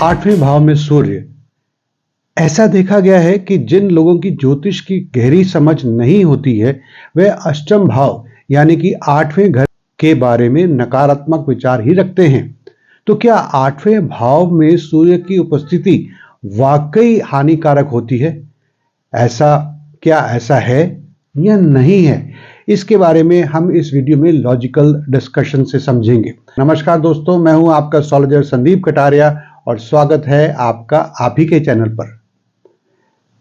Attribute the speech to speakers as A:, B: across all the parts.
A: आठवें भाव में सूर्य। ऐसा देखा गया है कि जिन लोगों की ज्योतिष की गहरी समझ नहीं होती है वे अष्टम भाव यानी कि आठवें घर के बारे में नकारात्मक विचार ही रखते हैं। तो क्या आठवें भाव में सूर्य की उपस्थिति वाकई हानिकारक होती है? ऐसा है या नहीं है? इसके बारे में हम इस वीडियो में लॉजिकल डिस्कशन से समझेंगे। नमस्कार दोस्तों, मैं हूं आपका एस्ट्रोलॉजर संदीप कटारिया और स्वागत है आपका आप ही के चैनल पर।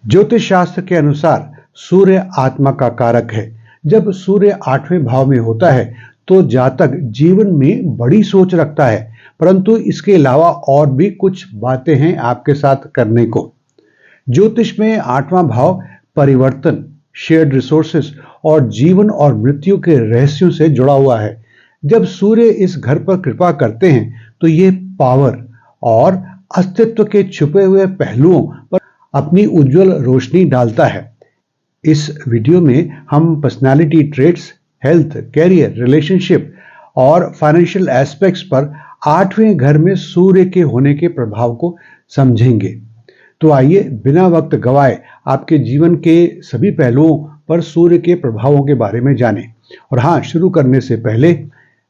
A: ज्योतिष शास्त्र के अनुसार सूर्य आत्मा का कारक है। जब सूर्य आठवें भाव में होता है तो जातक जीवन में बड़ी सोच रखता है, परंतु इसके अलावा और भी कुछ बातें हैं आपके साथ करने को। ज्योतिष में आठवां भाव परिवर्तन, शेयर्ड रिसोर्सेस और जीवन और मृत्यु के रहस्यों से जुड़ा हुआ है। जब सूर्य इस घर पर कृपा करते हैं तो ये पावर और अस्तित्व के छुपे हुए पहलुओं पर अपनी उज्जवल रोशनी डालता है। इस वीडियो में हम personality traits, health, career, relationship और फाइनेंशियल एस्पेक्ट्स पर आठवें घर में सूर्य के होने के प्रभाव को समझेंगे। तो आइए बिना वक्त गवाए आपके जीवन के सभी पहलुओं पर सूर्य के प्रभावों के बारे में जानें। और हाँ, शुरू करने से पहले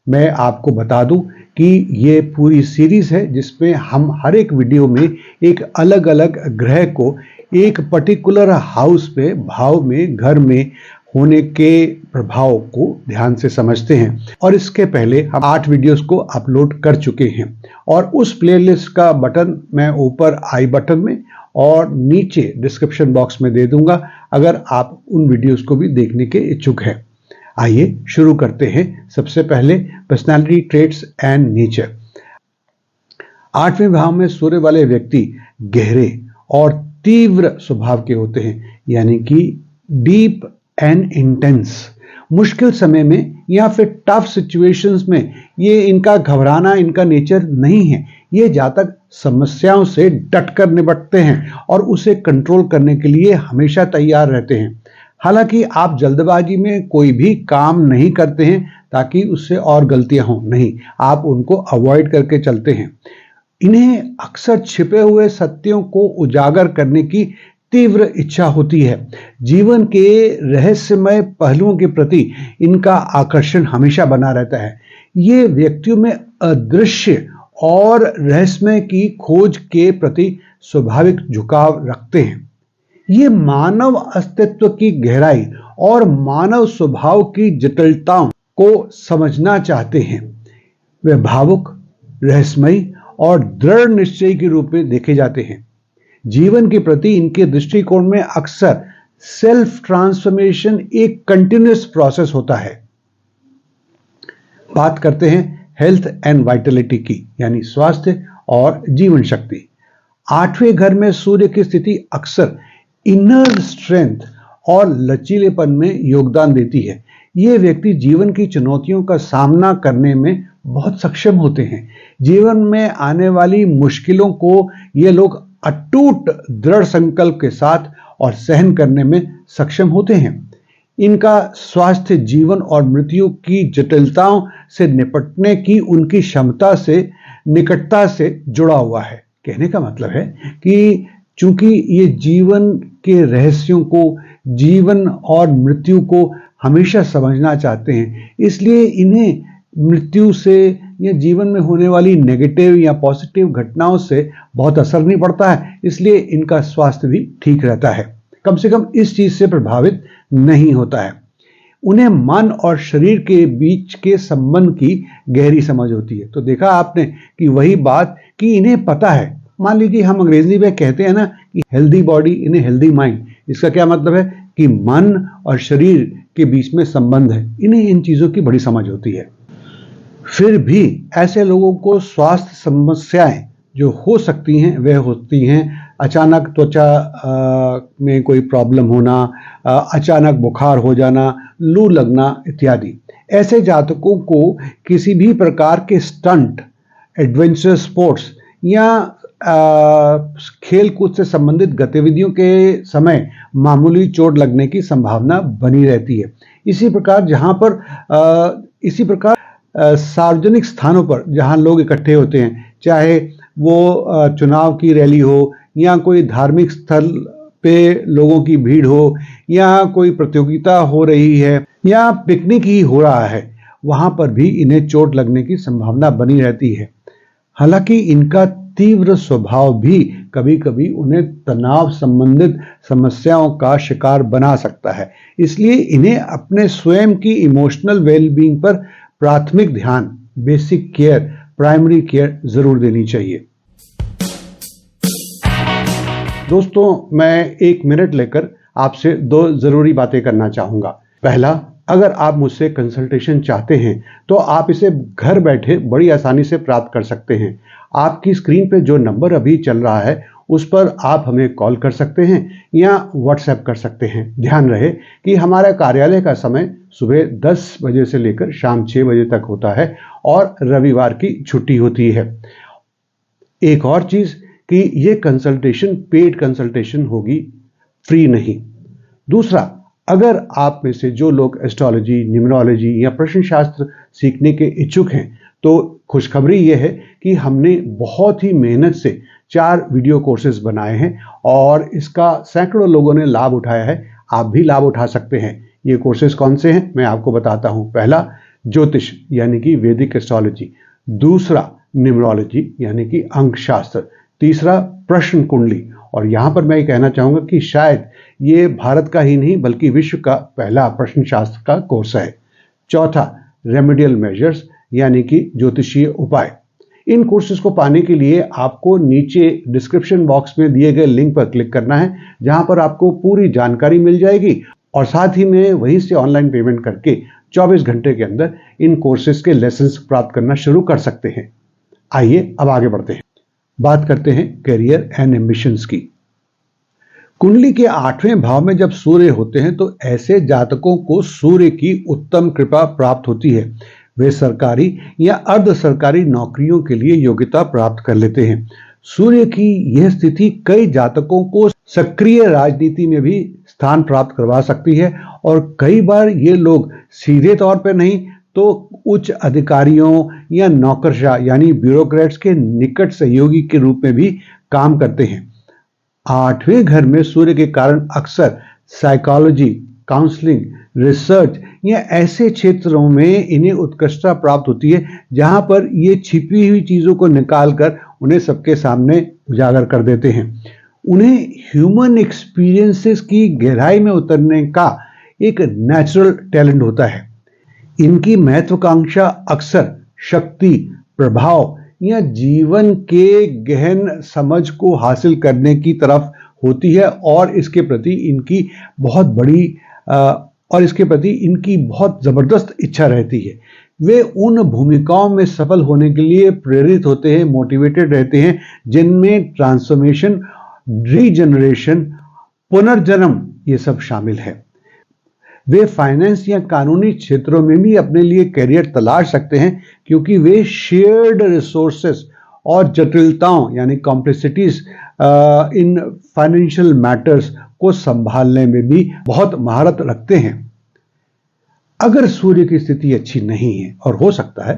A: मैं आपको बता दूं कि ये पूरी सीरीज है जिसमें हम हर एक वीडियो में एक अलग अलग ग्रह को एक पर्टिकुलर हाउस पे, भाव में, घर में होने के प्रभाव को ध्यान से समझते हैं। और इसके पहले हम 8 वीडियोस को अपलोड कर चुके हैं और उस प्लेलिस्ट का बटन मैं ऊपर आई बटन में और नीचे डिस्क्रिप्शन बॉक्स में दे दूंगा अगर आप उन वीडियोस को भी देखने के इच्छुक हैं। आइए शुरू करते हैं। सबसे पहले पर्सनालिटी ट्रेट्स एंड नेचर। आठवें भाव में सूर्य वाले व्यक्ति गहरे और तीव्र स्वभाव के होते हैं, यानी कि डीप एंड इंटेंस। मुश्किल समय में या फिर टफ सिचुएशंस में ये इनका घबराना इनका नेचर नहीं है। ये जातक समस्याओं से डटकर निपटते हैं और उसे कंट्रोल करने के लिए हमेशा तैयार रहते हैं। हालांकि आप जल्दबाजी में कोई भी काम नहीं करते हैं ताकि उससे और गलतियां हों, नहीं, आप उनको अवॉइड करके चलते हैं। इन्हें अक्सर छिपे हुए सत्यों को उजागर करने की तीव्र इच्छा होती है। जीवन के रहस्यमय पहलुओं के प्रति इनका आकर्षण हमेशा बना रहता है। ये व्यक्तियों में अदृश्य और रहस्यमय की खोज के प्रति स्वाभाविक झुकाव रखते हैं। ये मानव अस्तित्व की गहराई और मानव स्वभाव की जटिलताओं को समझना चाहते हैं। वे भावुक, रहस्यमयी और दृढ़ निश्चय के रूप में देखे जाते हैं। जीवन के प्रति इनके दृष्टिकोण में अक्सर सेल्फ ट्रांसफॉर्मेशन एक कंटिन्यूअस प्रोसेस होता है। बात करते हैं हेल्थ एंड वाइटलिटी की, यानी स्वास्थ्य और जीवन शक्ति। आठवें घर में सूर्य की स्थिति अक्सर इनर स्ट्रेंथ और लचीलेपन में योगदान देती है। ये व्यक्ति जीवन की चुनौतियों का सामना करने में बहुत सक्षम होते हैं। जीवन में आने वाली मुश्किलों को ये लोग अटूट दृढ़ संकल्प के साथ और सहन करने में सक्षम होते हैं। इनका स्वास्थ्य जीवन और मृत्यु की जटिलताओं से निपटने की उनकी क्षमता से निकटता से जुड़ा हुआ है। कहने का मतलब है कि चूंकि ये जीवन के रहस्यों को, जीवन और मृत्यु को हमेशा समझना चाहते हैं, इसलिए इन्हें मृत्यु से या जीवन में होने वाली नेगेटिव या पॉजिटिव घटनाओं से बहुत असर नहीं पड़ता है। इसलिए इनका स्वास्थ्य भी ठीक रहता है, कम से कम इस चीज से प्रभावित नहीं होता है। उन्हें मन और शरीर के बीच के संबंध की गहरी समझ होती है। तो देखा आपने कि वही बात कि इन्हें पता है। मान लीजिए हम अंग्रेजी में कहते हैं ना कि healthy body in a healthy mind. इसका क्या मतलब है कि मन और शरीर के बीच में संबंध है। इन्हें इन चीजों की बड़ी समझ होती है। फिर भी ऐसे लोगों को स्वास्थ्य समस्याएं जो हो सकती हैं वह होती हैं अचानक त्वचा में कोई प्रॉब्लम होना, अचानक बुखार हो जाना, लू लगना इत्यादि। ऐसे जातकों को किसी भी प्रकार के स्टंट, एडवेंचर स्पोर्ट्स या खेल कूद से संबंधित गतिविधियों के समय मामूली चोट लगने की संभावना बनी रहती है। इसी प्रकार सार्वजनिक स्थानों पर जहां लोग इकट्ठे होते हैं, चाहे वो चुनाव की रैली हो या कोई धार्मिक स्थल पे लोगों की भीड़ हो या कोई प्रतियोगिता हो रही है या पिकनिक ही हो रहा है, वहां पर भी इन्हें चोट लगने की संभावना बनी रहती है। हालांकि इनका तीव्र स्वभाव भी कभी कभी उन्हें तनाव संबंधित समस्याओं का शिकार बना सकता है, इसलिए इन्हें अपने स्वयं की इमोशनल वेलबींग पर प्राथमिक ध्यान, बेसिक केयर, प्राइमरी केयर जरूर देनी चाहिए। दोस्तों, मैं 1 मिनट लेकर आपसे 2 जरूरी बातें करना चाहूंगा। पहला, अगर आप मुझसे कंसल्टेशन चाहते हैं तो आप इसे घर बैठे बड़ी आसानी से प्राप्त कर सकते हैं। आपकी स्क्रीन पे जो नंबर अभी चल रहा है उस पर आप हमें कॉल कर सकते हैं या व्हाट्सएप कर सकते हैं। ध्यान रहे कि हमारा कार्यालय का समय सुबह 10 बजे से लेकर शाम 6 बजे तक होता है और रविवार की छुट्टी होती है। एक और चीज कि ये कंसल्टेशन पेड कंसल्टेशन होगी, फ्री नहीं। दूसरा, अगर आप में से जो लोग एस्ट्रोलॉजी, न्यूमरोलॉजी या प्रश्न शास्त्र सीखने के इच्छुक हैं तो खुशखबरी यह है कि हमने बहुत ही मेहनत से 4 वीडियो कोर्सेज बनाए हैं और इसका सैकड़ों लोगों ने लाभ उठाया है। आप भी लाभ उठा सकते हैं। ये कोर्सेज कौन से हैं मैं आपको बताता हूं। पहला, ज्योतिष यानी कि वैदिक एस्ट्रोलॉजी। दूसरा, न्यूमरोलॉजी यानी कि अंक शास्त्र। तीसरा, प्रश्न कुंडली। और यहां पर मैं कहना चाहूंगा कि शायद ये भारत का ही नहीं बल्कि विश्व का पहला प्रश्न शास्त्र का कोर्स है। चौथा, रेमेडियल मेजर्स यानी कि ज्योतिषीय उपाय। इन कोर्सेज को पाने के लिए आपको नीचे डिस्क्रिप्शन बॉक्स में दिए गए लिंक पर क्लिक करना है, जहां पर आपको पूरी जानकारी मिल जाएगी और साथ ही में वहीं से ऑनलाइन पेमेंट करके 24 घंटे के अंदर इन कोर्सेज के लेसन्स प्राप्त करना शुरू कर सकते हैं। आइए अब आगे बढ़ते हैं। बात करते हैं करियर एंड एम्बिशंस की। कुंडली के 8वें भाव में जब सूर्य होते हैं तो ऐसे जातकों को सूर्य की उत्तम कृपा प्राप्त होती है। वे सरकारी या अर्ध सरकारी नौकरियों के लिए योग्यता प्राप्त कर लेते हैं। सूर्य की यह स्थिति कई जातकों को सक्रिय राजनीति में भी स्थान प्राप्त करवा सकती है और कई बार ये लोग सीधे तौर पर नहीं तो उच्च अधिकारियों या नौकरशाह यानी ब्यूरोक्रेट्स के निकट सहयोगी के रूप में भी काम करते हैं। 8वें घर में सूर्य के कारण अक्सर साइकोलॉजी, काउंसलिंग, रिसर्च या ऐसे क्षेत्रों में इन्हें उत्कृष्टता प्राप्त होती है जहां पर ये छिपी हुई चीजों को निकालकर उन्हें सबके सामने उजागर कर देते हैं। उन्हें ह्यूमन एक्सपीरियंसेस की गहराई में उतरने का एक नेचुरल टैलेंट होता है। इनकी महत्वाकांक्षा अक्सर शक्ति, प्रभाव या जीवन के गहन समझ को हासिल करने की तरफ होती है और इसके प्रति इनकी बहुत जबरदस्त इच्छा रहती है। वे उन भूमिकाओं में सफल होने के लिए प्रेरित होते हैं, मोटिवेटेड रहते हैं जिनमें ट्रांसफॉर्मेशन, रीजनरेशन, पुनर्जन्म ये सब शामिल है। वे फाइनेंस या कानूनी क्षेत्रों में भी अपने लिए करियर तलाश सकते हैं क्योंकि वे शेयर्ड रिसोर्सेस और जटिलताओं यानी कॉम्प्लेक्सिटीज इन फाइनेंशियल मैटर्स को संभालने में भी बहुत महारत रखते हैं। अगर सूर्य की स्थिति अच्छी नहीं है, और हो सकता है,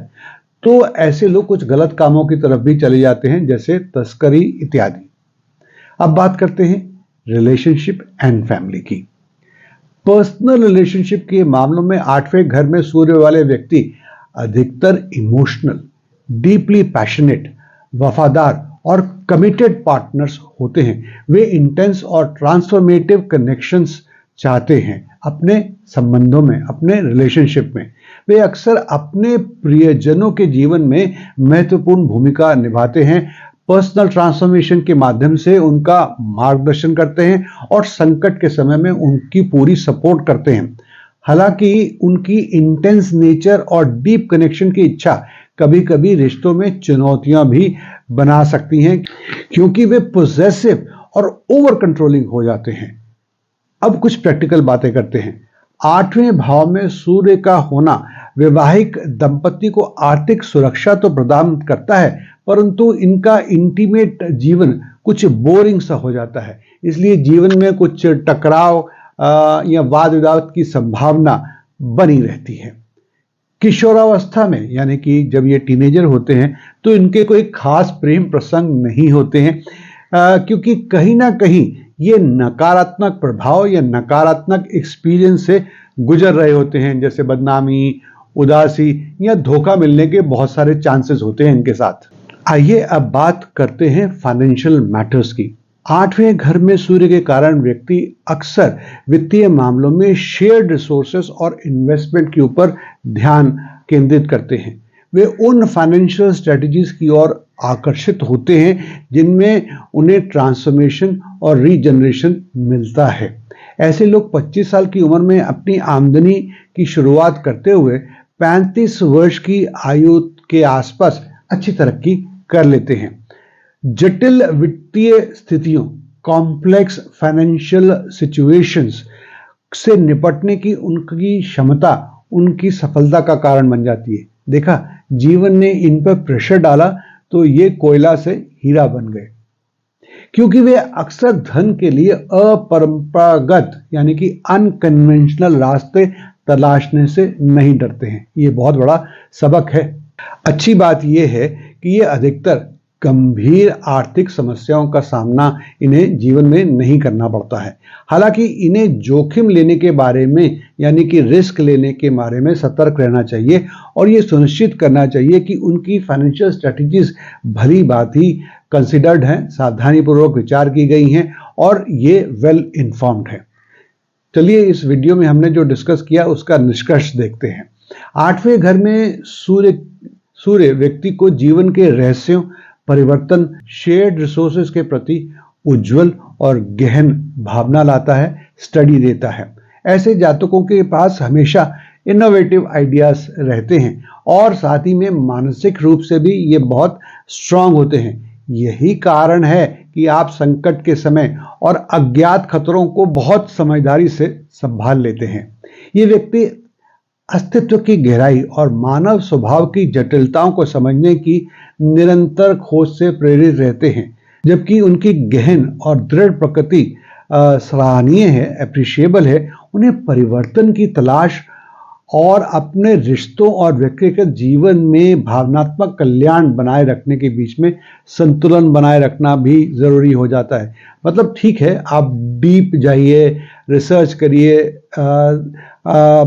A: तो ऐसे लोग कुछ गलत कामों की तरफ भी चले जाते हैं जैसे तस्करी इत्यादि। अब बात करते हैं रिलेशनशिप एंड फैमिली की। पर्सनल रिलेशनशिप के मामलों में 8वें घर में सूर्य वाले व्यक्ति अधिकतर इमोशनल, डीपली पैशनेट, वफादार और कमिटेड पार्टनर्स होते हैं। वे इंटेंस और ट्रांसफॉर्मेटिव कनेक्शंस चाहते हैं अपने संबंधों में, अपने रिलेशनशिप में। वे अक्सर अपने प्रियजनों के जीवन में महत्वपूर्ण भूमिका निभाते हैं, पर्सनल ट्रांसफॉर्मेशन के माध्यम से उनका मार्गदर्शन करते हैं और संकट के समय में उनकी पूरी सपोर्ट करते हैं। हालांकि उनकी इंटेंस नेचर और डीप कनेक्शन की इच्छा कभी कभी रिश्तों में चुनौतियां भी बना सकती हैं क्योंकि वे पोजेसिव और ओवर कंट्रोलिंग हो जाते हैं। अब कुछ प्रैक्टिकल बातें करते हैं। 8वें भाव में सूर्य का होना वैवाहिक दंपति को आर्थिक सुरक्षा तो प्रदान करता है, परंतु इनका इंटीमेट जीवन कुछ बोरिंग सा हो जाता है। इसलिए जीवन में कुछ टकराव या वाद विवाद की संभावना बनी रहती है। किशोरावस्था में यानी कि जब ये टीनेजर होते हैं तो इनके कोई खास प्रेम प्रसंग नहीं होते हैं, क्योंकि कहीं ना कहीं ये नकारात्मक प्रभाव या नकारात्मक एक्सपीरियंस से गुजर रहे होते हैं, जैसे बदनामी, उदासी या धोखा मिलने के बहुत सारे चांसेस होते हैं इनके साथ। आइए अब बात करते हैं फाइनेंशियल मैटर्स की। 8वें घर में सूर्य के कारण व्यक्ति अक्सर वित्तीय मामलों में शेयर्ड रिसोर्सेस और इन्वेस्टमेंट के ऊपर ध्यान केंद्रित करते हैं। वे उन फाइनेंशियल स्ट्रेटजीज की ओर आकर्षित होते हैं जिनमें उन्हें ट्रांसफॉर्मेशन और रीजनरेशन मिलता है। ऐसे लोग 25 साल की उम्र में अपनी आमदनी की शुरुआत करते हुए 35 वर्ष की आयु के आसपास अच्छी तरक्की कर लेते हैं। जटिल वित्तीय स्थितियों, कॉम्प्लेक्स फाइनेंशियल सिचुएशंस से निपटने की उनकी क्षमता उनकी सफलता का कारण बन जाती है। देखा, जीवन ने इन पर प्रेशर डाला तो ये कोयला से हीरा बन गए, क्योंकि वे अक्सर धन के लिए अपरंपरागत यानी कि अनकन्वेंशनल रास्ते तलाशने से नहीं डरते हैं। ये बहुत बड़ा सबक है। अच्छी बात यह है कि ये अधिकतर गंभीर आर्थिक समस्याओं का सामना इन्हें जीवन में नहीं करना पड़ता है। हालांकि इन्हें जोखिम लेने के बारे में यानी कि रिस्क लेने के बारे में सतर्क रहना चाहिए और ये सुनिश्चित करना चाहिए कि उनकी फाइनेंशियल स्ट्रेटजीज भली बात ही कंसिडर्ड हैं, सावधानीपूर्वक विचार की गई हैं और ये वेल इन्फॉर्म्ड है। चलिए, इस वीडियो में हमने जो डिस्कस किया उसका निष्कर्ष देखते हैं। 8वें घर में सूर्य व्यक्ति को जीवन के रहस्यों, परिवर्तन, शेयर्ड रिसोर्सेज के प्रति उज्जवल और गहन भावना लाता है, स्टडी देता है। ऐसे जातकों के पास हमेशा इनोवेटिव आइडियाज रहते हैं और साथ ही में मानसिक रूप से भी ये बहुत स्ट्रांग होते हैं। यही कारण है कि आप संकट के समय और अज्ञात खतरों को बहुत समझदारी से संभाल लेते हैं। ये व्यक्ति अस्तित्व की गहराई और मानव स्वभाव की जटिलताओं को समझने की निरंतर खोज से प्रेरित रहते हैं, जबकि उनकी गहन और दृढ़ प्रकृति सराहनीय है, अप्रिशिएबल है। उन्हें परिवर्तन की तलाश और अपने रिश्तों और व्यक्तिगत जीवन में भावनात्मक कल्याण बनाए रखने के बीच में संतुलन बनाए रखना भी जरूरी हो जाता है। मतलब ठीक है, आप डीप जाइए, रिसर्च करिए,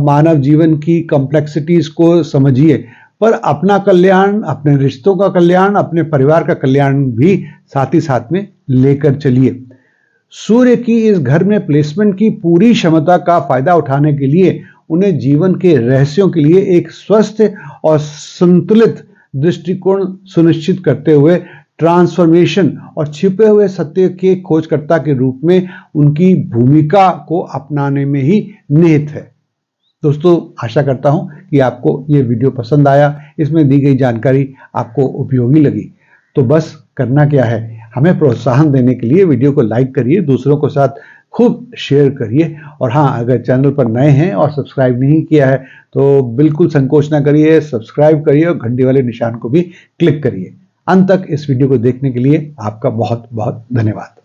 A: मानव जीवन की कॉम्प्लेक्सिटीज को समझिए, पर अपना कल्याण, अपने रिश्तों का कल्याण, अपने परिवार का कल्याण भी साथ ही साथ में लेकर चलिए। सूर्य की इस घर में प्लेसमेंट की पूरी क्षमता का फायदा उठाने के लिए उन्हें जीवन के रहस्यों के लिए एक स्वस्थ और संतुलित दृष्टिकोण सुनिश्चित करते हुए ट्रांसफॉर्मेशन और छिपे हुए सत्य के खोजकर्ता के रूप में उनकी भूमिका को अपनाने में ही निहित है। दोस्तों, आशा करता हूं कि आपको ये वीडियो पसंद आया, इसमें दी गई जानकारी आपको उपयोगी लगी। तो बस करना क्या है, हमें प्रोत्साहन देने के लिए वीडियो को लाइक करिए, दूसरों के साथ खूब शेयर करिए और हाँ, अगर चैनल पर नए हैं और सब्सक्राइब नहीं किया है तो बिल्कुल संकोच ना करिए, सब्सक्राइब करिए और घंटी वाले निशान को भी क्लिक करिए। अंत तक इस वीडियो को देखने के लिए आपका बहुत बहुत धन्यवाद।